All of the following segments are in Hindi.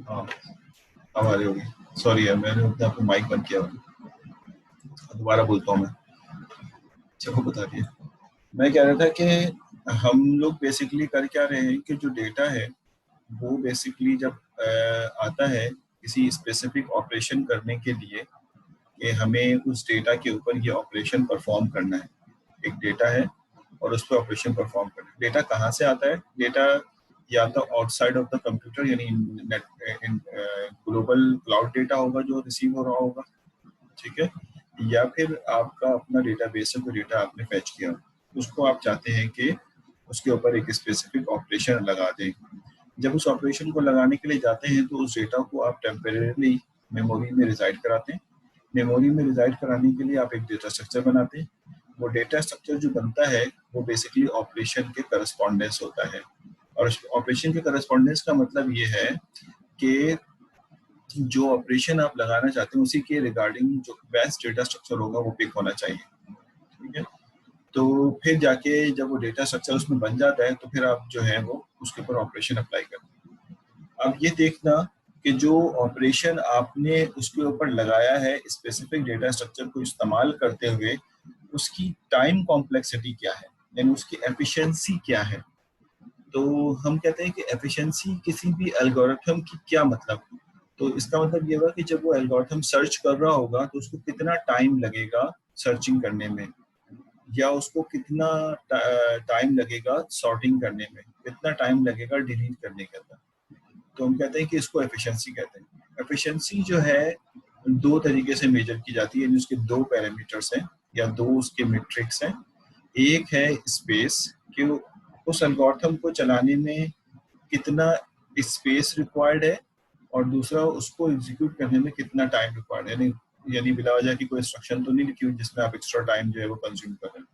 हाँ हमारी होगी। सॉरी यार, मैंने अपने आपको माइक बंद किया हुआ है। दोबारा बोलता हूँ मैं। चलो बता दिया। मैं कह रहा था कि हम लोग बेसिकली कर क्या रहे हैं कि जो डेटा है वो बेसिकली जब आता है किसी स्पेसिफिक ऑपरेशन करने के लिए, कि हमें उस डेटा के ऊपर ये ऑपरेशन परफॉर्म करना है। एक डेटा है और उस पर ऑपरेशन परफॉर्म करना है। डेटा कहाँ से आता है? डेटा या तो आउटसाइड ऑफ द कंप्यूटर, यानी ग्लोबल क्लाउड डेटा होगा जो रिसीव हो रहा होगा, ठीक है, या फिर आपका अपना डेटाबेस है, कोई डेटा आपने फैच किया, उसको आप चाहते हैं कि उसके ऊपर एक स्पेसिफिक ऑपरेशन लगा दें। जब उस ऑपरेशन को लगाने के लिए जाते हैं तो उस डेटा को आप टेम्परेरी मेमोरी में रिजाइड कराते हैं। मेमोरी में रिजाइड कराने के लिए आप एक डेटा स्ट्रक्चर बनाते हैं। वो डेटा स्ट्रक्चर जो बनता है वो बेसिकली ऑपरेशन के करस्पॉन्डेंस होता है। और ऑपरेशन के करस्पॉन्डेंस का मतलब ये है कि जो ऑपरेशन आप लगाना चाहते हैं उसी के रिगार्डिंग जो बेस्ट डेटा स्ट्रक्चर होगा वो पिक होना चाहिए, ठीक है। तो फिर जाके जब वो डेटा स्ट्रक्चर उसमें बन जाता है तो फिर आप जो है वो उसके ऊपर ऑपरेशन अप्लाई करते हैं। अब ये देखना कि जो ऑपरेशन आपने उसके ऊपर लगाया है स्पेसिफिक डेटा स्ट्रक्चर को इस्तेमाल करते हुए, उसकी टाइम कॉम्प्लेक्सिटी क्या है, यानी उसकी एफिशिएंसी क्या है। तो हम कहते हैं कि एफिशिएंसी किसी भी एल्गोरिथम की क्या मतलब, तो इसका मतलब ये हुआ कि जब वो एल्गोरिथम सर्च कर रहा होगा तो उसको कितना टाइम लगेगा सर्चिंग करने में, या उसको कितना टाइम लगेगा सॉर्टिंग करने में, कितना टाइम लगेगा डिलीट करने के अंदर। तो हम कहते हैं कि इसको एफिशिएंसी कहते हैं। एफिशिएंसी जो है दो तरीके से मेजर की जाती है, उसके दो पैरामीटर्स हैं या दो उसके मेट्रिक्स हैं। एक है स्पेस, कि उस एल्गोरिथम को चलाने में कितना स्पेस रिक्वायर्ड है, और दूसरा उसको एग्जीक्यूट करने में कितना टाइम रिक्वायर्ड है, यानी बिला वजह की कोई इंस्ट्रक्शन तो नहीं लिखी हुई जिसमें आप एक्स्ट्रा टाइम जो है वो कंज्यूम कर रहे हैं।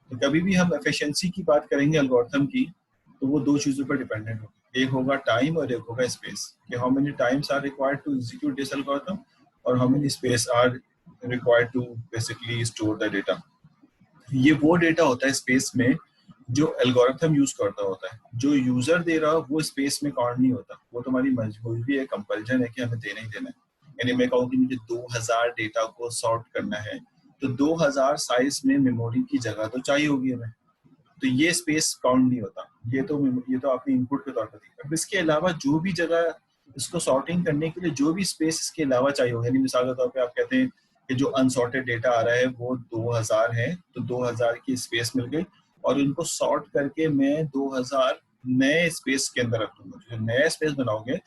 तो कभी भी हम एफिशिएंसी की बात करेंगे एल्गोरिथम की तो वो दो चीज़ों पर डिपेंडेंट होगा, एक होगा टाइम और एक होगा स्पेस, कि how many times are required to execute this algorithm और how many space are required to basically store the data. ये वो डेटा होता है स्पेस में जो एल्गोरिथम यूज करता होता है, जो यूजर दे रहा वो स्पेस में काउंट नहीं होता, वो तुम्हारी मजबूरी है, कंपल्जन है कि हमें देना ही देना है। यानी मैं कहूँ कि मुझे 2000 डेटा को सॉर्ट करना है तो 2000 साइज में मेमोरी की जगह तो चाहिए होगी हमें, तो ये स्पेस काउंट नहीं होता। ये तो आपने इनपुट के तौर पर दी। अब इसके अलावा जो भी जगह इसको सॉर्टिंग करने के लिए जो भी स्पेस इसके अलावा चाहिए होगा, यानी मिसाल के तौर पे आप कहते हैं कि जो अनसॉर्टेड डेटा आ रहा है वो 2000 है, तो 2000 की स्पेस मिल गई और इनको सॉर्ट करके मैं 2000 नए स्पेस के अंदर रख दूंगा। जो नया स्पेस बनाओगे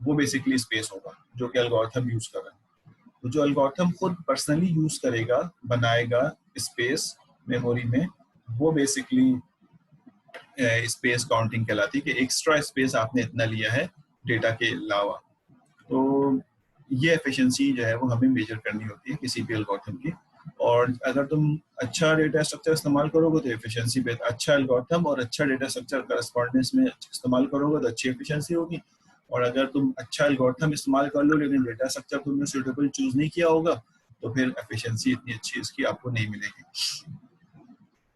वो बेसिकली स्पेस होगा जो कि एल्गोरिथम यूज कर रहा है। तो जो एल्गोरिथम खुद पर्सनली यूज करेगा, बनाएगा स्पेस मेमोरी में, वो बेसिकली स्पेस काउंटिंग कहलाती है, कि एक्स्ट्रा स्पेस आपने इतना लिया है डेटा के अलावा। तो ये एफिशिएंसी जो है वो हमें मेजर करनी होती है किसी भी एल्गोरिथम की। और अगर तुम अच्छा डेटा स्ट्रक्चर इस्तेमाल करोगे तो एफिशिएंसी बेहतर, अच्छा एल्गोरिथम और अच्छा डेटा स्ट्रक्चर करस्पॉन्डेंस में इस्तेमाल करोगे तो अच्छी एफिशिएंसी होगी। और अगर तुम अच्छा एल्गोरिथम इस्तेमाल कर लो लेकिन डेटा स्ट्रक्चर तुमने सुटेबल चूज नहीं किया होगा तो फिर एफिशिएंसी इतनी अच्छी इसकी आपको नहीं मिलेगी।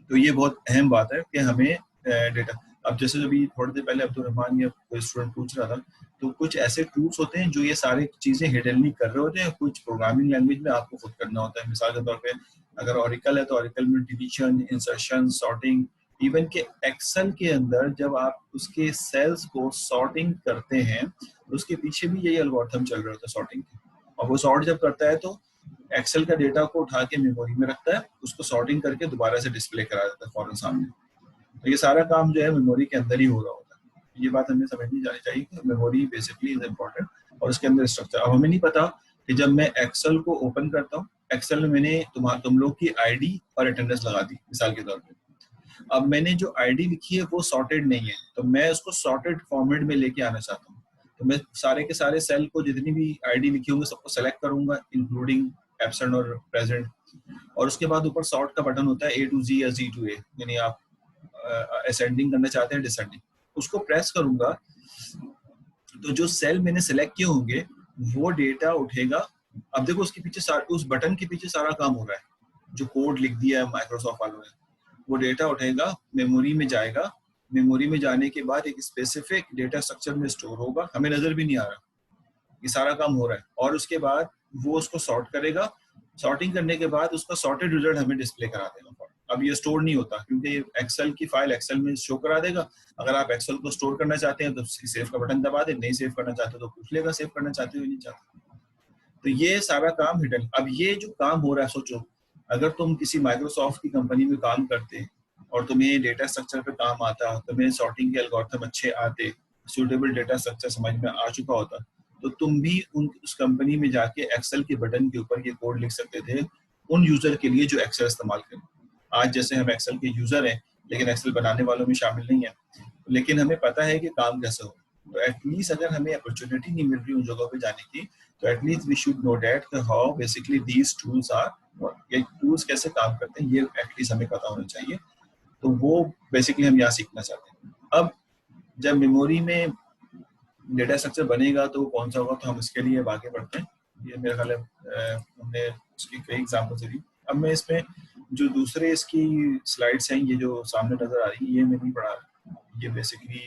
तो ये बहुत अहम बात है कि हमें डेटा, अब जैसे अभी थोड़ी देर पहले अब्दुल रहमान या कोई स्टूडेंट पूछ रहा था, तो कुछ ऐसे टूल्स होते हैं जो ये सारी चीजें हिडनली कर रहे होते हैं, कुछ प्रोग्रामिंग लैंग्वेज में आपको खुद करना होता है। मिसाल के तौर पे अगर ऑरिकल है तो ऑरिकल में डिलीशन, इंसर्शन, सॉर्टिंग, इवन के एक्सेल के अंदर जब आप उसके सेल्स को सॉर्टिंग करते हैं तो उसके पीछे भी यही एल्गोरिथम चल रहा होता है सॉर्टिंग के। और वो सॉर्ट जब करता है तो एक्सेल का डेटा को उठा के मेमोरी में रखता है, उसको सॉर्टिंग करके दोबारा से डिस्प्ले करा देता है फौरन सामने। तो ये सारा काम जो है मेमोरी के अंदर ही हो रहा होता है। ये बात हमें समझनी जानी चाहिए कि मेमोरी बेसिकली इज इम्पोर्टेंट और उसके अंदर स्ट्रक्चर। अब हमें नहीं पता कि जब मैं एक्सेल को ओपन करता हूँ, एक्सेल में मैंने तुम लोग की आईडी और अटेंडेंस लगा दी मिसाल के तौर पे। अब मैंने जो आईडी लिखी है वो सॉर्टेड नहीं है, तो मैं उसको सॉर्टेड फॉर्मेट में लेके आना चाहता हूँ। तो मैं सारे के सारे सेल को जितनी भी आईडी लिखी होंगे सबको सेलेक्ट करूंगा इंक्लूडिंग एब्सेंट और प्रेजेंट। और उसके बाद ऊपर सॉर्ट का बटन होता है A to Z या Z to A, यानी आप असेंडिंग करना चाहते हैं डिसेंडिंग, उसको प्रेस करूंगा तो जो सेल मैंने सेलेक्ट किए होंगे वो डेटा उठेगा। अब देखो उसके पीछे उस बटन के पीछे सारा काम हो रहा है, जो कोड लिख दिया है माइक्रोसॉफ्ट वालों ने। वो डेटा उठेगा, मेमोरी में जाएगा, मेमोरी में जाने के बाद एक स्पेसिफिक डेटा स्ट्रक्चर में स्टोर होगा, हमें नजर भी नहीं आ रहा। ये सारा काम हो रहा है, और उसके बाद वो उसको सॉर्ट करेगा, सॉर्टिंग करने के बाद उसका सॉर्टेड रिजल्ट हमें डिस्प्ले करा देगा। अब ये स्टोर नहीं होता क्योंकि एक्सेल की फाइल एक्सेल में शो करा देगा। अगर आप एक्सेल को स्टोर करना चाहते हैं तो सेव का बटन दबा दे, नहीं सेव करना चाहते तो पूछ लेगा सेव करना चाहते हो नहीं चाहते। तो ये सारा काम हिडन। अब ये जो काम हो रहा है, सोचो अगर तुम किसी माइक्रोसॉफ्ट की कंपनी में काम करते और तुम्हें डेटा स्ट्रक्चर पे काम आता, तुम्हें सॉर्टिंग के एल्गोरिथम अच्छे आते, सूटेबल डेटा स्ट्रक्चर समझ में आ चुका होता, तो तुम भी उस कंपनी में जाके एक्सेल के बटन के ऊपर ये कोड लिख सकते थे उन यूजर के लिए जो एक्सेल इस्तेमाल करें। आज जैसे हम एक्सेल के यूजर हैं लेकिन एक्सेल बनाने वालों में शामिल नहीं है, लेकिन हमें पता है कि काम कैसे हो, तो एटलीस्ट अगर हमें अपॉर्चुनिटी नहीं मिल रही उन जगहों पे जाने की, तो at least we should know that how basically these tools are, ये टूल्स कैसे काम करते हैं, ये एटलीस्ट हमें पता होना चाहिए। तो वो बेसिकली हम यहाँ सीखना चाहते हैं। अब जब मेमोरी में डेटा स्ट्रक्चर बनेगा तो कौन सा होगा, तो हम इसके लिए आगे बढ़ते हैं। ये मेरे ख्याल है हमने उसकी कई एग्जाम्पल्स दी। अब मैं इसमें जो दूसरे इसकी स्लाइड्स हैं, ये जो सामने नजर आ रही है, ये मैं नहीं पढ़ा, ये बेसिकली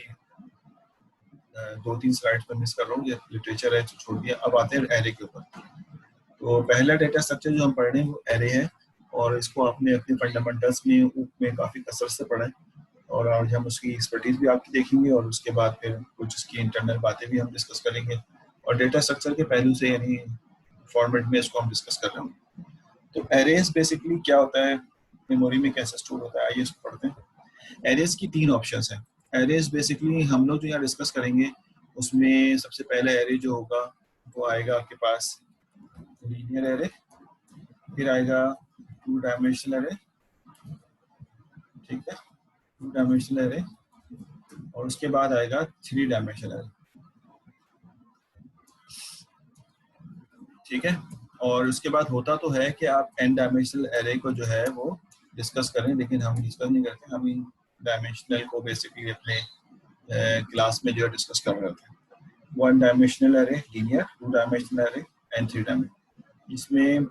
2-3 स्लाइड्स में मिस कर रहा हूँ, ये लिटरेचर है जो छोड़ दिया। अब आते हैं एरे के ऊपर। तो पहला डेटा स्ट्रक्चर जो हम पढ़ रहे हैं वो एरे है, और इसको आपने अपने फंडामेंटल्स में काफ़ी कसरत से पढ़ा है, और आज हम उसकी एक्सपर्टीज भी आपकी देखेंगे, और उसके बाद फिर कुछ उसकी इंटरनल बातें भी हम डिस्कस करेंगे, और डेटा स्ट्रक्चर के पहलू से यानी फॉर्मेट में इसको हम डिस्कस कर रहे हैं। तो एरेज बेसिकली क्या होता है, मेमोरी में कैसे स्टोर होता है, आइए इसको पढ़ते हैं। एरेज की 3 ऑप्शंस हैं। एरेज बेसिकली हम लोग जो यहाँ डिस्कस करेंगे उसमें सबसे पहले एरे जो होगा वो आएगा आपके पास लीनियर एरे, फिर आएगा 2 डायमेंशनल एरे, ठीक है, 2 डायमेंशनल एरे, और उसके बाद आएगा 3 डायमेंशनल एरे, ठीक है। और उसके बाद होता तो है कि आप n डायमेंशनल एरे को जो है वो डिस्कस करें, लेकिन हम डिस्कस नहीं करते, हम इन डायमेंशनल को बेसिकली अपने क्लास में जो है डिस्कस कर रहे होते हैं। 1 dimensional array linear, 2 dimensional array and 3 dimensional. इसमें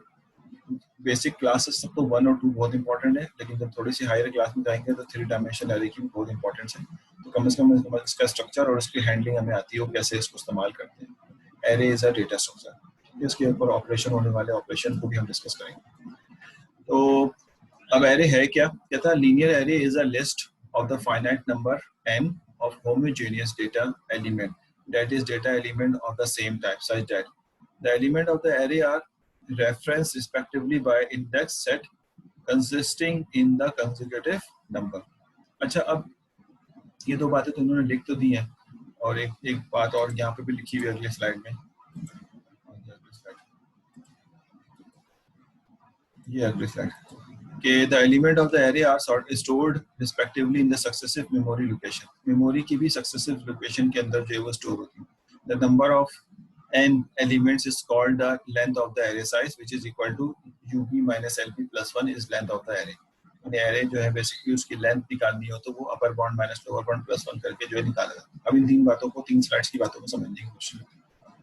बेसिक क्लासेस सब तो 1 और 2 बहुत इंपॉर्टेंट है, लेकिन जब थोड़ी सी हायर क्लास में जाएंगे तो 3 डायमेंशनल एरे की भी बहुत इंपॉर्टेंस है। तो कम से कम इसका स्ट्रक्चर और इसकी हैंडलिंग हमें आती हो, कैसे इसको इस्तेमाल करते हैं। Array is a data structure, इसके ऊपर ऑपरेशन होने वाले ऑपरेशन को भी हम डिस्कस करेंगे। तो अब एरे है क्या, कहता है linear array is a list of the finite number n of homogeneous data element, that is data element of the same type, such that the element of the array are referenced respectively by index set consisting in the consecutive number। अच्छा, अब ये 2 बातें तो उन्होंने लिख तो दी हैं, और एक बात और यहाँ पे भी लिखी हुई है अगली स्लाइड में, ये अगली स्लाइड कि the element of the array are stored respectively in the successive memory location। Memory की भी successive location के अंदर जो है वो स्टोर होती है। The number of n elements is called the length of the array size, which is equal to ub minus lp plus 1 is length of the array। यानी array जो है बेसिकली उसकी लेंथ निकालनी हो तो वो upper bound minus lower bound plus 1 करके जो है निकालेगा। अब इन 3 बातों को, 3 स्लाइड्स की बातों को समझने की कोशिश करें।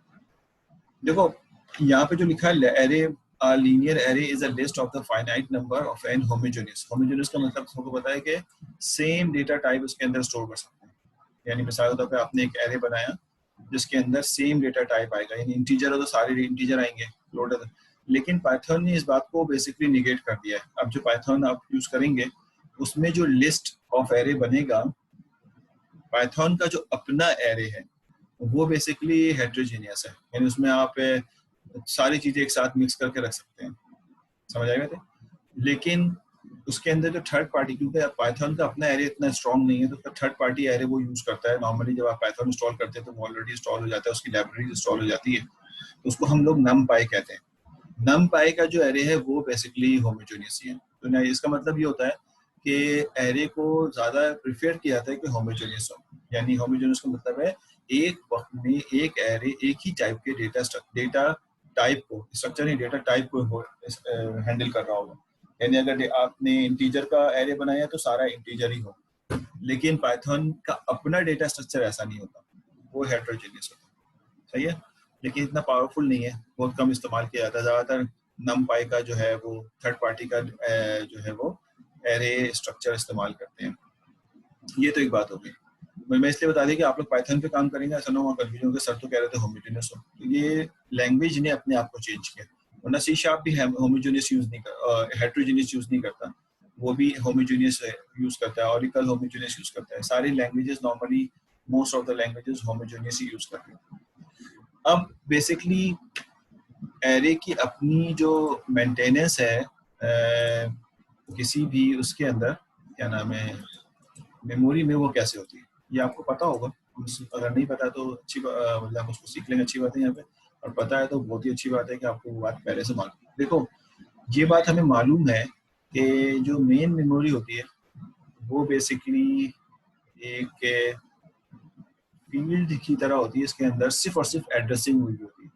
देखो यहाँ पे जो लिखा है array A linear array is a list of the finite number of n homogeneous। homogeneous का मतलब सबको पता है कि सेम डेटा टाइप उसके अंदर स्टोर कर सकते हैं। यानी मिसाल के तौर पे आपने एक एरे बनाया जिसके अंदर सेम डेटा टाइप आएगा, यानी इंटीजर हो तो सारे इंटीजर आएंगे लोड, लेकिन पाइथन ने इस बात को बेसिकली निगेट कर दिया है। अब जो पाइथन आप यूज करेंगे उसमें जो लिस्ट ऑफ एरे बनेगा, पाइथन का जो अपना एरे है वो बेसिकली हेट्रोजीनियस है, यानी उसमें आप सारी चीजें एक साथ मिक्स करके रख सकते हैं, समझ आएगा थे। लेकिन उसके अंदर जो थर्ड पार्टी, क्योंकि पाइथन का अपना एरे इतना स्ट्रॉन्ग नहीं है तो थर्ड पार्टी एरे वो यूज करता है। नॉर्मली जब आप पाइथन इंस्टॉल करते हैं तो वो ऑलरेडी इंस्टॉल हो जाता है, उसकी लाइब्रेरी इंस्टॉल हो जाती है, तो उसको हम लोग numpy कहते हैं। numpy का जो एरे है वो बेसिकली होमोजेनियस ही है। तो इसका मतलब ये होता है कि एरे को ज्यादा प्रिफेयर किया जाता है कि होमोजेनियस हो, यानी होमोजेनियस का मतलब है एक वक्त में एक एरे एक ही टाइप के डेटा टाइप को, स्ट्रक्चर नहीं डेटा टाइप को हैंडल कर रहा होगा। यानी अगर आपने इंटीजर का एरे बनाया तो सारा इंटीजर ही हो, लेकिन पाइथन का अपना डेटा स्ट्रक्चर ऐसा नहीं होता, वो हेट्रोजेनियस होता है, सही है, लेकिन इतना पावरफुल नहीं है, बहुत कम इस्तेमाल किया जाता है। ज़्यादातर numpy का जो है वो थर्ड पार्टी का जो है वो एरे स्ट्रक्चर इस्तेमाल करते हैं। ये तो एक बात हो गई। मैं इसलिए बता दें कि आप लोग पाइथन पे काम करेंगे, ऐसा ना हो कंफ्यूजन होगा, सर तो कह रहे थे होमोजेनियस हो, तो ये लैंग्वेज ने अपने आप को चेंज किया। वरना सी शार्प भी होमोजेनियस यूज नहीं कर, हेट्रोजेनियस यूज नहीं करता, वो भी होमोजेनियस यूज करता है, ऑरिकल होमोजेनियस यूज करता है, सारी languages normally most of the languages homogeneous he use करते हैं। अब बेसिकली एरे की अपनी जो मेंटेनेंस है किसी भी उसके अंदर, क्या नाम है, मेमोरी में, वो कैसे होती है ये आपको पता होगा। अगर नहीं पता तो अच्छी मतलब आप उसको सीख लेंगे, अच्छी बात है यहाँ पे, और पता है तो बहुत ही अच्छी बात है कि आपको वो बात पहले से मालूम। देखो ये बात हमें मालूम है कि जो मेन मेमोरी होती है वो बेसिकली एक फील्ड की तरह होती है, इसके अंदर सिर्फ और सिर्फ एड्रेसिंग हुई होती है।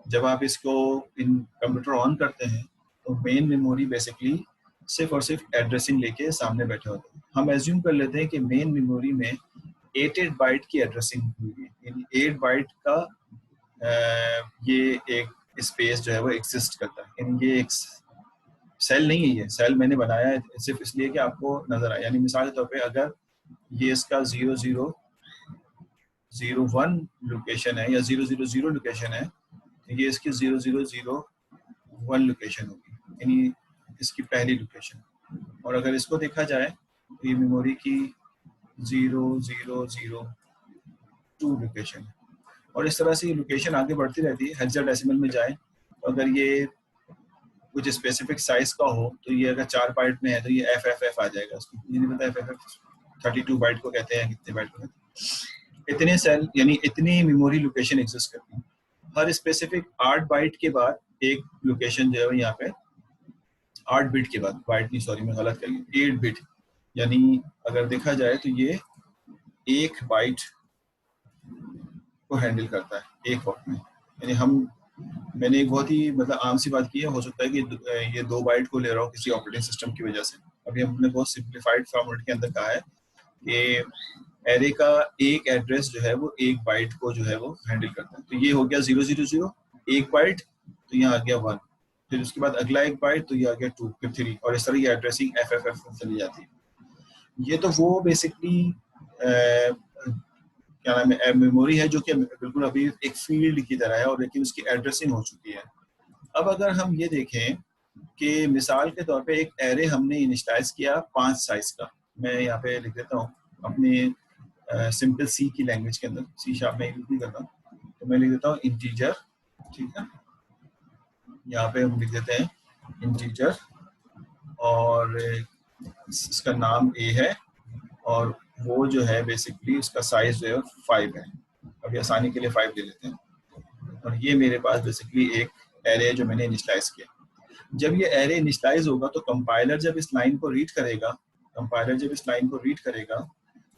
जब आप इसको इन कंप्यूटर ऑन करते हैं तो मेन मेमोरी बेसिकली सिर्फ और सिर्फ एड्रेसिंग लेके सामने बैठे होते हैं। हम एज्यूम कर लेते हैं कि मेन मेमोरी में 8 बाइट की एड्रेसिंग हुई है, यानी 8 बाइट का ये एक स्पेस जो है वो एग्जिस्ट करता है, यानी ये एक सेल नहीं है, ये सेल मैंने बनाया है सिर्फ इसलिए कि आपको नजर आए। यानी मिसाल के तौर पे अगर ये इसका 0001 लोकेशन है या 000 लोकेशन है, तो ये इसकी 0001 लोकेशन होगी, यानी इसकी पहली लोकेशन। और अगर इसको देखा जाए तो ये मेमोरी की 0002 लोकेशन है, और इस तरह से ये लोकेशन आगे बढ़ती रहती है। हेक्साडेसिमल में जाए तो अगर ये कुछ स्पेसिफिक साइज का हो तो ये अगर 4 बाइट में है तो ये FFF आ जाएगा, उसको ये नहीं पता FFF 32 बाइट को कहते हैं, कितने बाइट को कहते हैं। इतने सेल यानी इतनी मेमोरी लोकेशन एग्जिस्ट करती है। हर स्पेसिफिक 8 बाइट के बाद एक लोकेशन जो है यहाँ पे 8 बिट के बाद, बाइट नहीं सॉरी मैं गलत कर गया, 8 बिट, यानी अगर देखा जाए तो ये 1 बाइट को हैंडल करता है एक वक्त में। यानी मैंने एक बहुत ही मतलब आम सी बात की है, हो सकता है कि ये 2 बाइट को ले रहा हूँ किसी ऑपरेटिंग सिस्टम की वजह से। अभी हमने बहुत सिंप्लीफाइड फॉर्मेट के अंदर कहा है कि एरे का एक एड्रेस जो है वो 1 बाइट को जो है वो हैंडल करता है। तो ये हो गया 000 1 बाइट, तो यहाँ आ गया 1, फिर उसके बाद अगला 1 बाइट तो ये आ गया 2, फिर 3, और इस तरह ये एड्रेसिंग FFF में चली जाती है। ये तो वो बेसिकली क्या नाम है मेमोरी है जो कि बिल्कुल अभी एक फील्ड की तरह है, और लेकिन उसकी एड्रेसिंग हो चुकी है। अब अगर हम ये देखें कि मिसाल के तौर पे एक एरे हमने इनिशियलाइज किया 5 साइज का, मैं यहाँ पे लिख देता हूँ अपने सिंपल सी की लैंग्वेज के अंदर, सी शार्प में यूज नहीं करता, तो मैं लिख देता हूँ इंटीजर, ठीक है, यहाँ पे हम लिख देते हैं इंटीजर, और इसका नाम A है, और वो जो है बेसिकली उसका साइज जो है 5 है। अभी आसानी के लिए 5 ले लेते हैं, और ये मेरे पास बेसिकली एक एरे जो मैंने इनिशियलाइज किया। जब ये एरे इनिशियलाइज होगा तो कंपाइलर जब इस लाइन को रीड करेगा,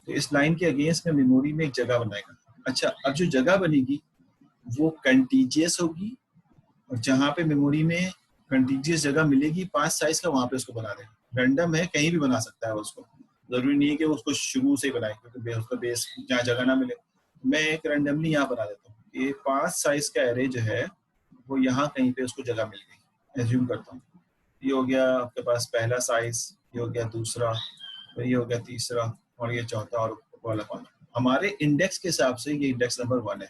तो इस लाइन के अगेंस्ट में मेमोरी में एक जगह बनाएगा। अच्छा, अब जो जगह बनेगी वो कंटीजियस होगी, और जहाँ पे मेमोरी में कंटीजियस जगह मिलेगी 5 साइज का, वहाँ पे उसको बना देगा। रैंडम है, कहीं भी बना सकता है उसको, जरूरी नहीं है कि उसको शुरू से ही बनाए, क्योंकि उसका बेस जहाँ जगह ना मिले। मैं एक रैंडमली यहाँ बना देता हूँ, ये 5 साइज का एरे जो है वो यहाँ कहीं पे उसको जगह मिल गई, एज्यूम करता हूँ। ये हो गया आपके पास पहला साइज, ये हो गया दूसरा, फिर ये हो गया तीसरा, और ये चौथा, और वाला 5। हमारे इंडेक्स के हिसाब से ये इंडेक्स नंबर 1 है,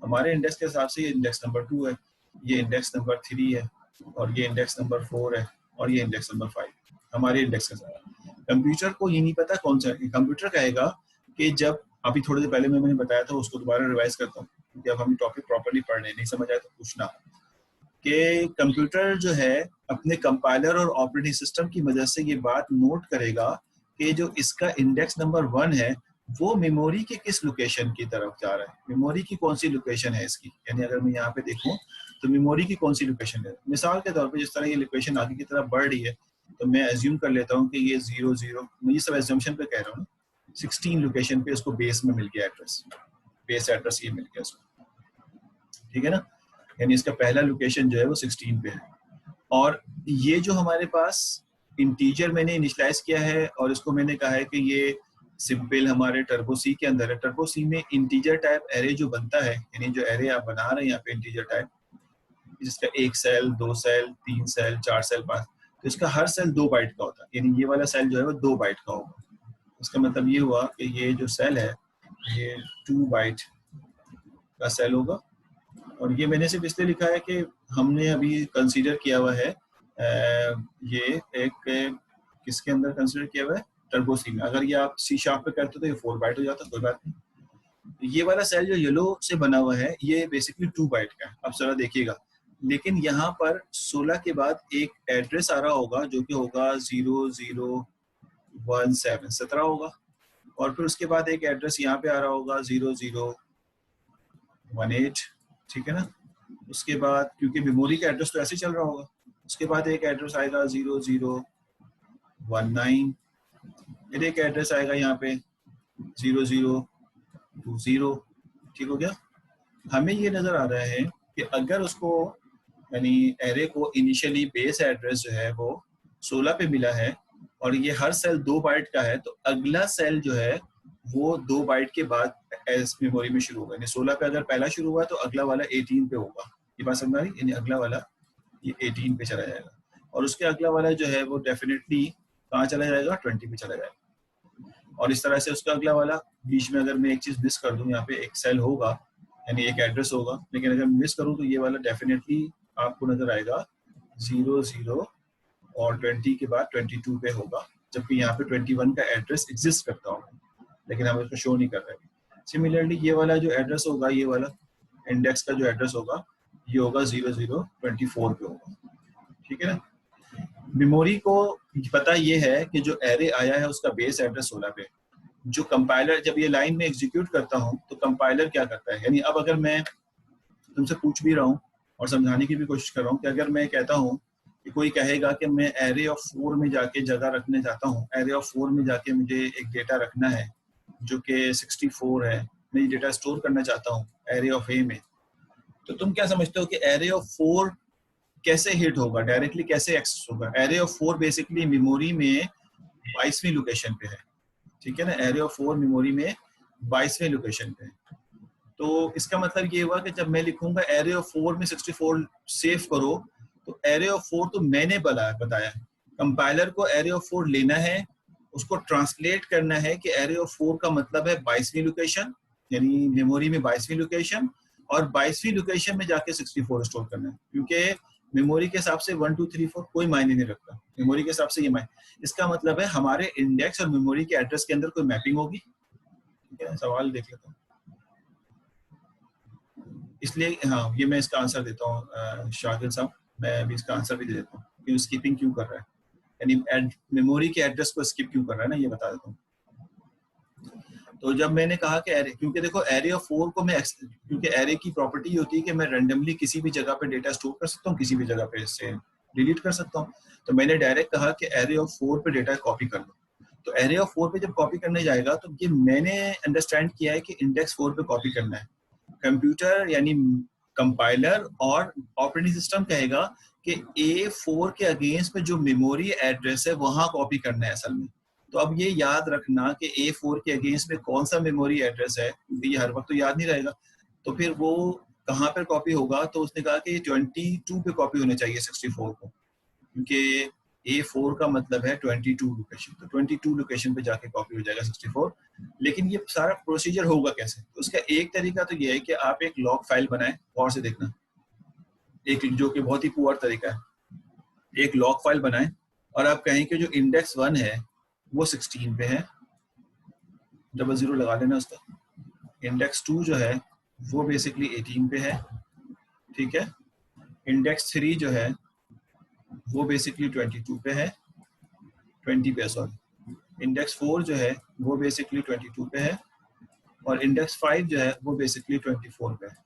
हमारे इंडेक्स के हिसाब से ये इंडेक्स नंबर 2 है, ये इंडेक्स नंबर 3 है, और ये इंडेक्स नंबर 4 है, और ये इंडेक्स नंबर 5 हमारे इंडेक्स के साथ। कंप्यूटर को ये नहीं पता कौन सा है। कंप्यूटर कहेगा कि जब अभी थोड़ी देर पहले मैंने बताया था, उसको दोबारा रिवाइज करता हूँ क्योंकि अब हम टॉपिक प्रॉपर्ली पढ़ रहे हैं, नहीं समझ आया तो पूछना, कि कंप्यूटर जो है अपने कंपाइलर और ऑपरेटिंग सिस्टम की मदद से ये बात नोट करेगा कि जो इसका इंडेक्स नंबर 1 है वो मेमोरी के किस लोकेशन की तरफ जा रहा है, मेमोरी की कौन सी लोकेशन है इसकी। यानी अगर मैं यहाँ पे देखूं तो मेमोरी की कौन सी लोकेशन है। मिसाल के तौर पे जिस तरह ये लोकेशन आगे की तरफ बढ़ रही है, तो मैं एज्यूम कर लेता हूँ कि ये 00, मैं ये सब एज्यूमशन पे कह रहा हूँ, 16 लोकेशन पे उसको बेस में मिल गया एड्रेस, बेस एड्रेस ये मिल गया उसको, ठीक है ना। यानी इसका पहला लोकेशन जो है वो 16 पे है। और ये जो हमारे पास इंटीजर मैंने इनिशियलाइज किया है, और इसको मैंने कहा है कि ये सिंपल हमारे टर्बो सी के अंदर है। टर्बो सी में इंटीजर टाइप एरे जो बनता है, यानी जो एरे आप बना रहे हैं यहाँ पे इंटीजर टाइप, जिसका 1 सेल 2 सेल 3 सेल 4 सेल 5, तो इसका हर सेल 2 बाइट का होता है। यानी ये वाला सेल जो है वो 2 बाइट का होगा। इसका मतलब ये हुआ कि ये जो सेल है ये 2 बाइट का सेल होगा। और ये मैंने सिर्फ इसलिए लिखा है कि हमने अभी कंसीडर किया हुआ है ये एक किसके अंदर कंसीडर किया हुआ है, टर्बो सी में। अगर ये आप सी शार्प पे करते तो ये 4 बाइट हो जाता, कोई बात नहीं। ये वाला सेल जो येलो से बना हुआ है ये बेसिकली 2 बाइट का है। अब जरा देखिएगा, लेकिन यहाँ पर 16 के बाद एक एड्रेस आ रहा होगा जो कि होगा 0017 17 होगा, और फिर उसके बाद एक एड्रेस यहाँ पे आ रहा होगा 0018, ठीक है ना। उसके बाद क्योंकि मेमोरी का एड्रेस तो ऐसे चल रहा होगा, उसके बाद एक एड्रेस आएगा 0019, फिर एक एड्रेस आएगा यहाँ पे 0020, ठीक हो गया। हमें ये नजर आ रहा है कि अगर उसको यानी एरे को इनिशियली बेस एड्रेस जो है वो 16 पे मिला है और ये हर सेल 2 बाइट का है, तो अगला सेल जो है वो 2 बाइट के बाद एस मेमोरी में शुरू होगा। यानी 16 पे अगर पहला शुरू हुआ तो अगला वाला 18 पे होगा। ये बात समझ आ रही, यानी अगला वाला ये 18 पे चला जाएगा, और उसके अगला वाला जो है वो डेफिनेटली कहाँ चला जाएगा, 20 पे चला जाएगा। और इस तरह से उसका अगला वाला, बीच में अगर मैं एक चीज मिस कर दूं, यहाँ पे एक सेल होगा यानी एक एड्रेस होगा, लेकिन अगर मिस करूं तो ये वाला डेफिनेटली आपको नजर आएगा 00 और 20 के बाद 22 पे होगा, जबकि यहाँ पे 21 का एड्रेस एग्जिस्ट करता होगा, लेकिन हम इसको शो नहीं कर रहे। सिमिलरली ये वाला जो एड्रेस होगा, ये वाला इंडेक्स का जो एड्रेस होगा ये होगा 0024 पे होगा, ठीक है ना। मेमोरी को पता ये है कि जो एरे आया है उसका बेस एड्रेस 16 पे। जो कंपाइलर जब ये लाइन में एग्जीक्यूट करता हूँ तो कंपाइलर क्या करता है, यानी अब अगर मैं तुमसे पूछ भी रहा हूँ और समझाने की भी कोशिश कर रहा हूँ कि अगर मैं कहता हूँ कि कोई कहेगा कि मैं एरे ऑफ 4 में जाके जगह रखने जाता हूँ, एरे ऑफ 4 में जाके मुझे एक डेटा रखना है जो कि 64 है, मैं ये डेटा स्टोर करना चाहता हूँ एरे ऑफ ए में, तो तुम क्या समझते हो कि एरे ऑफ 4 कैसे हिट होगा, डायरेक्टली कैसे एक्सेस होगा? एरे ऑफ 4 बेसिकली मेमोरी में 22वीं लोकेशन पे है, ठीक है ना। एरे ऑफ 4 मेमोरी में 22वें लोकेशन पे है। तो इसका मतलब ये हुआ कि जब मैं लिखूंगा एरे ऑफ 4 में 64 सेव करो, तो एरे ऑफ 4 तो मैंने बताया, कंपाइलर को एरे ऑफ 4 लेना है, उसको ट्रांसलेट करना है कि एरे ऑफ 4 का मतलब है 22वीं लोकेशन, यानी मेमोरी में 22वीं लोकेशन, और 22वीं लोकेशन में जाके 64 स्टोर करना है, क्योंकि मेमोरी के हिसाब से 1 2 3 4 कोई मायने नहीं रखता, मेमोरी के हिसाब से ये मायने। इसका मतलब है हमारे इंडेक्स और मेमोरी के एड्रेस के अंदर कोई मैपिंग होगी, ठीक है। सवाल देख लेता हूँ, इसलिए हाँ ये मैं इसका आंसर देता हूँ शाकिल साहब, मैं अभी इसका आंसर भी दे देता हूँ कि स्किपिंग क्यों कर रहा है, यानी मेमोरी के एड्रेस को स्किप क्यों कर रहा है ना, ये बता देता हूँ। तो जब मैंने कहा कि एरे, क्योंकि देखो एरे ऑफ 4 को मैं, क्योंकि एरे की प्रॉपर्टी होती है कि मैं रैंडमली किसी भी जगह पे डेटा स्टोर कर सकता हूँ, किसी भी जगह पे इससे डिलीट कर सकता हूँ, तो मैंने डायरेक्ट कहा कि एरे ऑफ 4 पे डेटा कॉपी कर लो। तो एरे ऑफ 4 पे जब कॉपी करने जाएगा तो ये मैंने अंडरस्टैंड किया है कि इंडेक्स 4 पे कॉपी करना है। कंप्यूटर यानी कंपाइलर और ऑपरेटिंग सिस्टम कहेगा कि A4 के अगेंस्ट में जो मेमोरी एड्रेस है वहां कॉपी करना है असल में। तो अब ये याद रखना कि A4 के अगेंस्ट में कौन सा मेमोरी एड्रेस है, क्योंकि ये हर वक्त तो याद नहीं रहेगा, तो फिर वो कहाँ पर कॉपी होगा, तो उसने कहा कि 22 पे कॉपी होना चाहिए 64 को, क्योंकि A4 का मतलब है 22 लोकेशन, तो 22 लोकेशन पे जाके कॉपी हो जाएगा 64। लेकिन ये सारा प्रोसीजर होगा कैसे, तो उसका एक तरीका तो ये है कि आप एक लॉग फाइल बनाएं, और से देखना, एक जो कि बहुत ही पुअर तरीका है, एक लॉग फाइल बनाएं और आप कहें कि जो इंडेक्स 1 है वो 16 पे है, 00 लगा लेना उसका। इंडेक्स 2 जो है वो बेसिकली 18 पे है, ठीक है। इंडेक्स 3 जो है वो बेसिकली 22 पे है, 20 पे सॉरी। इंडेक्स 4 जो है वो बेसिकली 22 पे है, और इंडेक्स 5 जो है वो बेसिकली 24 पे है।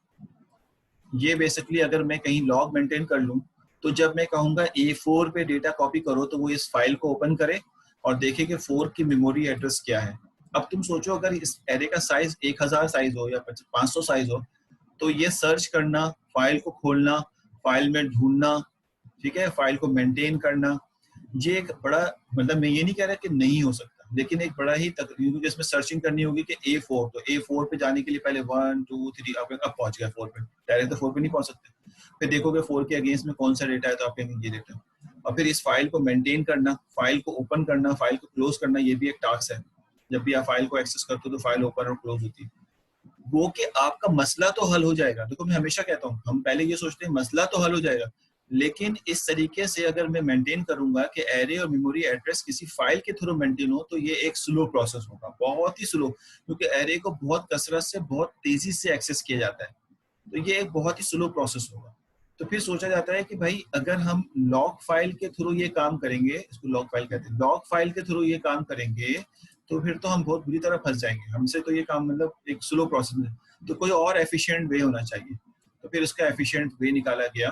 ये बेसिकली अगर मैं कहीं लॉग मेंटेन कर लूँ तो जब मैं कहूँगा A4 पे डेटा कॉपी करो तो वो इस फाइल को ओपन करे और देखे कि 4 की मेमोरी एड्रेस क्या है। अब तुम सोचो अगर इस एरे का साइज 1000 साइज हो या 500 साइज हो, तो ये सर्च करना, फाइल को खोलना, फाइल में ढूंढना, ठीक है, फाइल को मेंटेन करना, ये एक बड़ा, मतलब मैं ये नहीं कह रहा कि नहीं हो सकता, लेकिन एक बड़ा ही तकनीक जिसमें सर्चिंग करनी होगी कि A4, तो A4 पे जाने के लिए पहले 1 2 3 अब पहुंच गया 4 पे, डायरेक्ट तो 4 पे नहीं पहुंच सकते। फिर देखोगे 4 के अगेंस्ट में कौन सा डेटा है, तो आप कहेंगे ये डेटा, और फिर इस फाइल को मेंटेन करना, फाइल को ओपन करना, फाइल को क्लोज करना, ये भी एक टास्क है। जब भी आप फाइल को एक्सेस करते हो तो फाइल ओपन और क्लोज होती है। वो कि आपका मसला तो हल हो जाएगा। देखो मैं हमेशा कहता हूँ, हम पहले ये सोचते हैं मसला तो हल हो जाएगा, लेकिन इस तरीके से अगर मैं मेंटेन करूंगा कि एरे और मेमोरी एड्रेस किसी फाइल के थ्रू मेंटेन हो, तो ये एक स्लो प्रोसेस होगा, बहुत ही स्लो, क्योंकि एरे को बहुत कसरत से बहुत तेजी से एक्सेस किया जाता है, तो ये एक बहुत ही स्लो प्रोसेस होगा। तो फिर सोचा जाता है कि भाई अगर हम लॉग फाइल के थ्रू ये काम करेंगे, इसको लॉग फाइल कहते हैं, लॉग फाइल के थ्रू ये काम करेंगे तो फिर तो हम बहुत बुरी तरह फंस जाएंगे, हमसे तो ये काम मतलब एक स्लो प्रोसेस में, तो कोई और एफिशिएंट वे होना चाहिए। तो फिर उसका एफिशिएंट वे निकाला गया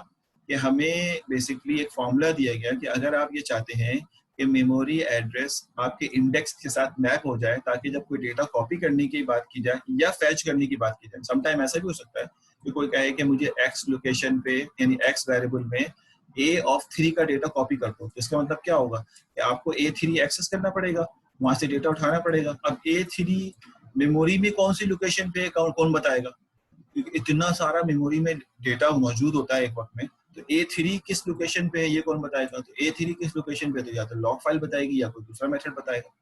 कि हमें बेसिकली एक फॉर्मूला दिया गया कि अगर आप ये चाहते हैं कि मेमोरी एड्रेस आपके इंडेक्स के साथ मैप हो जाए, ताकि जब कोई डेटा कॉपी करने की बात की जाए या फैच करने की बात की जाए, समटाइम ऐसा भी हो सकता है कि कोई कहे कि मुझे एक्स लोकेशन पे यानी एक्स वेरिएबल में ए ऑफ 3 का डेटा कॉपी कर दो, इसका मतलब क्या होगा कि आपको A3 एक्सेस करना पड़ेगा, वहां से डेटा उठाना पड़ेगा। अब A3 मेमोरी में कौन सी लोकेशन पे कौन बताएगा, क्योंकि इतना सारा मेमोरी में डेटा मौजूद होता है एक वक्त में, तो A3 किस लोकेशन पे है ये कौन बताएगा, तो A3 किस लोकेशन पे, तो या तो लॉग फाइल बताएगी या कोई दूसरा मेथड बताएगा।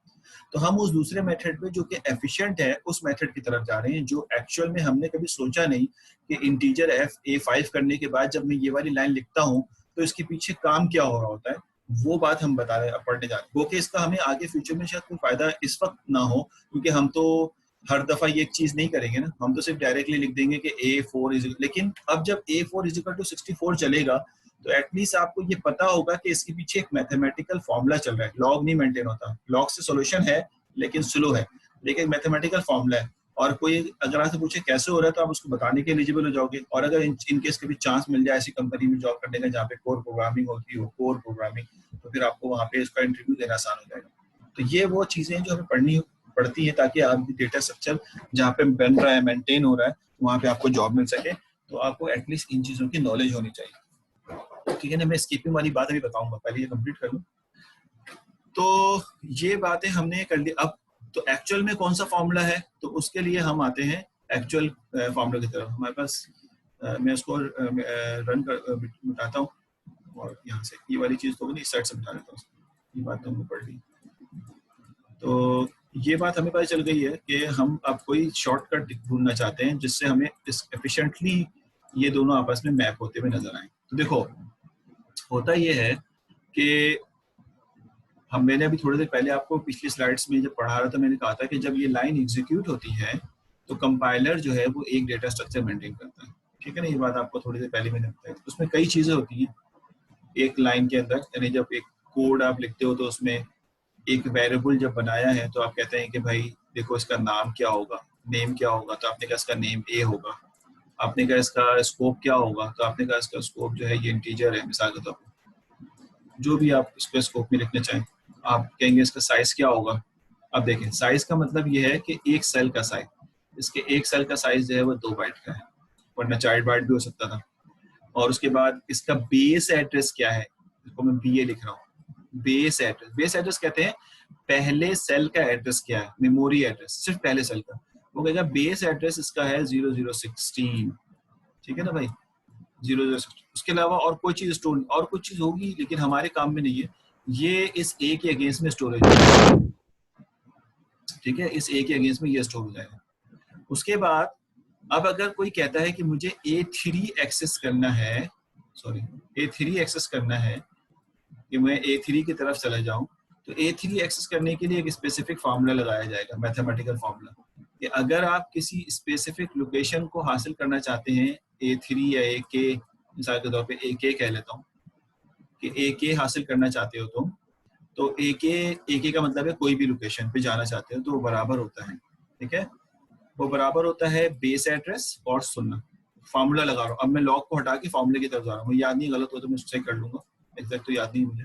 तो हम उस दूसरे मेथड पे जो कि एफिशिएंट है उस मेथड की तरफ जा रहे हैं, जो एक्चुअल में हमने कभी सोचा नहीं कि इंटीजर A5 करने के बाद जब मैं ये वाली लाइन लिखता हूँ तो इसके पीछे काम क्या हो रहा होता है, वो बात हम बता रहे हैं, पढ़ने जा रहे हैं। वो कि इसका हमें आगे फ्यूचर में शायद कोई फायदा इस वक्त ना हो, क्योंकि हम तो हर दफा ये चीज नहीं करेंगे ना, हम तो सिर्फ डायरेक्टली लिख देंगे कि A4 लेकिन अब जब A4 = 64 चलेगा तो एटलीस्ट आपको ये पता होगा कि इसके पीछे एक मैथमेटिकल फॉर्मूला चल रहा है, लॉग नहीं मेंटेन होता, लॉग से सॉल्यूशन है लेकिन स्लो है, लेकिन मैथमेटिकल फॉर्मूला है, और कोई अगर आपसे पूछे कैसे हो रहा है तो आप उसको बताने के एलिजिबल हो जाओगे। और अगर इन केस कभी चांस मिल जाए ऐसी कंपनी में जॉब करने का जहाँ पे कोर प्रोग्रामिंग होती हो, कोर प्रोग्रामिंग, तो फिर आपको वहाँ पे इसका इंटरव्यू देना आसान हो जाएगा। तो ये वो चीजें जो हमें पढ़नी पड़ती है ताकि आपकी डेटा स्ट्रक्चर जहाँ पे बन रहा है, मेंटेन हो रहा है, वहाँ पे आपको जॉब मिल सके। तो आपको एटलीस्ट इन चीजों की नॉलेज होनी चाहिए, ठीक है ना। मैं स्कीपिंग वाली बात अभी बताऊंगा, पहले ये कंप्लीट कर लूं। तो ये बातें हमने कर ली। अब तो एक्चुअल में कौन सा फॉर्मूला है, तो उसके लिए हम आते हैं एक्चुअल फॉर्मूला की तरफ। हमारे पास मैं उसको रन कर मिटाता हूँ, और यहाँ से ये वाली चीज तो इस साइड से मिटा लेता हूँ, ये बात तो हमने पढ़ ली। तो ये बात हमें पता चल गई है कि हम अब कोई शॉर्टकट ढूंढना चाहते हैं जिससे हमें एफिशिएंटली ये दोनों आपस में मैप होते हुए नजर आए। तो देखो होता ये है कि मैंने अभी थोड़ी देर पहले आपको पिछली स्लाइड्स में जब पढ़ा रहा था मैंने कहा था कि जब ये लाइन एग्जीक्यूट होती है तो कंपाइलर जो है वो एक डेटा स्ट्रक्चर मेंटेन करता है, ठीक है ना। ये बात आपको थोड़ी देर पहले मैंने बताई। उसमें कई चीजें होती हैं एक लाइन के अंदर, यानी जब एक कोड आप लिखते हो तो उसमें एक वेरिएबल जब बनाया है तो आप कहते हैं कि भाई देखो इसका नाम क्या होगा, नेम क्या होगा, तो आपने कहा इसका नेम A होगा। आपने कहा इसका स्कोप क्या होगा, तो आपने कहा इसका स्कोप जो है ये इंटीजर है, मिसाल के तौर पर जो भी आप इसको स्कोप में लिखना चाहें। आप कहेंगे इसका साइज क्या होगा। अब देखें साइज का मतलब ये है कि एक सेल का साइज, इसके एक सेल का साइज जो है वो 2 बाइट का है, वरना 4 बाइट भी हो सकता था। और उसके बाद इसका बेस एड्रेस क्या है, इसको मैं BA लिख रहा हूँ। बेस एड्रेस कहते हैं पहले सेल का एड्रेस क्या है, मेमोरी एड्रेस सिर्फ पहले सेल का। वो कहेगा बेस एड्रेस इसका है 0016, ठीक है ना भाई, 0016। उसके अलावा और कोई चीज स्टोर, और कुछ चीज होगी लेकिन हमारे काम में नहीं है, ये इस A के अगेंस्ट में स्टोरेज, ठीक है, इस A के अगेंस्ट में ये स्टोर हो जाएगा। उसके बाद अब अगर कोई कहता है कि मुझे A3 एक्सेस करना है, सॉरी A3 एक्सेस करना है कि मैं A3 की तरफ चला जाऊं, तो A3 एक्सेस करने के लिए एक स्पेसिफिक फार्मूला लगाया जाएगा, मैथमेटिकल फार्मूला, कि अगर आप किसी स्पेसिफिक लोकेशन को हासिल करना चाहते हैं A3 या AK, मिसाल के तौर पे AK कह लेता हूँ कि AK हासिल करना चाहते हो तुम, तो AK का मतलब है कोई भी लोकेशन पे जाना चाहते हो तो वो बराबर होता है, ठीक है, वो बराबर होता है बेस एड्रेस और सुनना। फार्मूला लगा रहा हूँ, अब मैं लॉग को हटा के फार्मूले की तरफ जा रहा हूँ, याद नहीं, गलत हो तो मैं चेक कर लूंगा, एग्जैक्ट तो याद नहीं मुझे।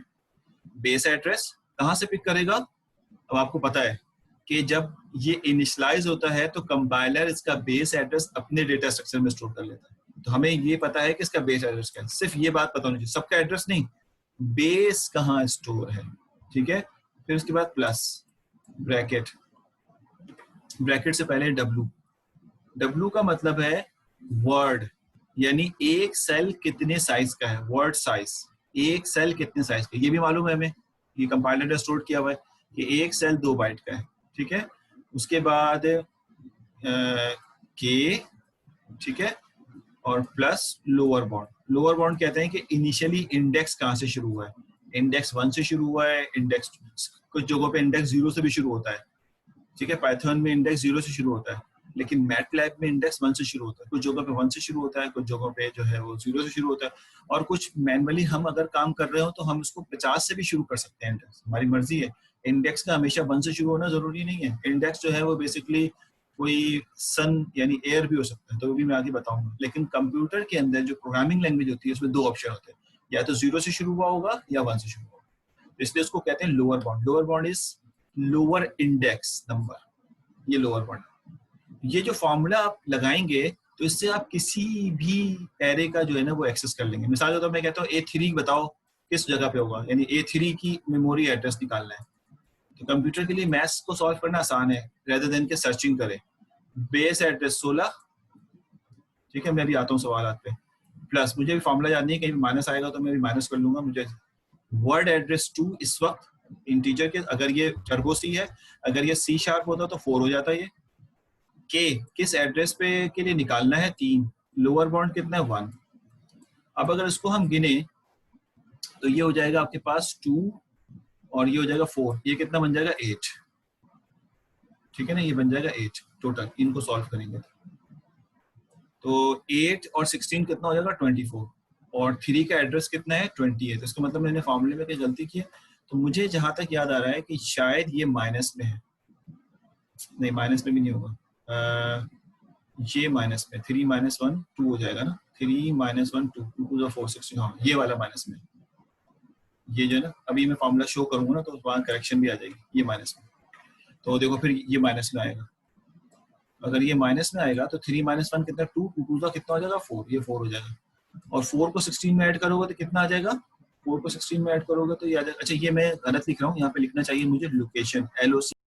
बेस एड्रेस कहाँ से पिक करेगा, अब आपको पता है कि जब ये इनिशियलाइज होता है तो कंपाइलर इसका बेस एड्रेस अपने डेटा स्ट्रक्चर में स्टोर कर लेता है। तो हमें ये पता है कि इसका बेस एड्रेस क्या है, सिर्फ ये बात पता होनी चाहिए, सबका एड्रेस नहीं, बेस कहाँ स्टोर है, ठीक है। फिर उसके बाद प्लस ब्रैकेट, ब्रैकेट से पहले W का मतलब है वर्ड, यानी एक सेल कितने साइज का है, वर्ड साइज, एक सेल कितने साइज का, ये भी मालूम है हमें, ये कंपाइलर ने स्टोर किया हुआ है कि एक सेल 2 बाइट का है, ठीक है। उसके बाद के, ठीक है, और plus lower bound. Lower bound कहते हैं कि इनिशियली इंडेक्स कहाँ से शुरू हुआ है, इंडेक्स 1 से शुरू हुआ है, इंडेक्स कुछ जगहों पे इंडेक्स 0 से भी शुरू होता है, ठीक है, पाइथन में इंडेक्स 0 से शुरू होता है, लेकिन मैटलैब में इंडेक्स 1 से शुरू होता है, कुछ जगहों पे 1 से शुरू होता है, कुछ जगहों पे जो है वो 0 से शुरू होता है, और कुछ मैनुअली हम अगर काम कर रहे हो तो हम इसको 50 से भी शुरू कर सकते हैं इंडेक्स, हमारी मर्जी है। इंडेक्स का हमेशा 1 से शुरू होना जरूरी नहीं है। इंडेक्स जो है वो बेसिकली कोई सन यानी एयर भी हो सकता है, तो वो भी मैं आगे बताऊंगा। लेकिन कंप्यूटर के अंदर जो प्रोग्रामिंग लैंग्वेज होती है उसमें 2 ऑप्शन होते हैं, या तो 0 से शुरू हुआ होगा या 1 से शुरू होगा, इसलिए उसको कहते हैं lower bound. Lower bound is lower index number, ये लोअर बाउंड। ये जो फॉर्मूला आप लगाएंगे तो इससे आप किसी भी एरे का जो है ना वो एक्सेस कर लेंगे। मिसाल के तौर पर मैं कहता हूँ A3 बताओ किस जगह पे होगा, यानी A3 की मेमोरी एड्रेस निकालना है। तो कंप्यूटर के लिए मैथ्स को सॉल्व करना आसान है, रेदर देन के सर्चिंग करें। बेस एड्रेस 16, ठीक है, मैं भी आता हूँ सवाल पे, प्लस मुझे भी फॉर्मूला याद नहीं है, कहीं माइनस आएगा तो मैं भी माइनस कर लूंगा। मुझे वर्ड एड्रेस 2 इस वक्त इंटीजर के, अगर ये टर्बो सी है, अगर ये C# होता तो 4 हो जाता है। ये के किस एड्रेस पे के लिए निकालना है 3, लोअर बाउंड कितना है 1। अब अगर इसको हम गिने तो ये हो जाएगा आपके पास 2 और ये हो जाएगा 4, ये कितना बन जाएगा 8, ठीक है ना, ये बन जाएगा 8 टोटल। इनको सॉल्व करेंगे तो 8 और 16 कितना हो जाएगा 24, और 3 का एड्रेस कितना है 20 है। तो इसका मतलब मैंने फॉर्मूले में कोई गलती की है। तो मुझे जहां तक याद आ रहा है कि शायद ये माइनस में है, नहीं माइनस में भी नहीं होगा, ये माइनस में 3 - 1 2 हो जाएगा ना, 3 - 1 2 2 4 16, हाँ ये वाला माइनस में, ये जो है ना, अभी मैं फॉर्मूला शो करूंगा ना तो वहाँ करेक्शन भी आ जाएगी, ये माइनस में। तो देखो फिर ये माइनस में आएगा, अगर ये माइनस में आएगा तो 3 - 1 कितना 2 2 का कितना हो जाएगा 4, ये 4 हो जाएगा, और 4 को 16 में ऐड करोगे तो कितना आ जाएगा, 4 को 16 में ऐड करोगे तो ये आ जाएगा। अच्छा ये मैं गलत लिख रहा हूँ, यहाँ पे लिखना चाहिए मुझे लोकेशन, LOC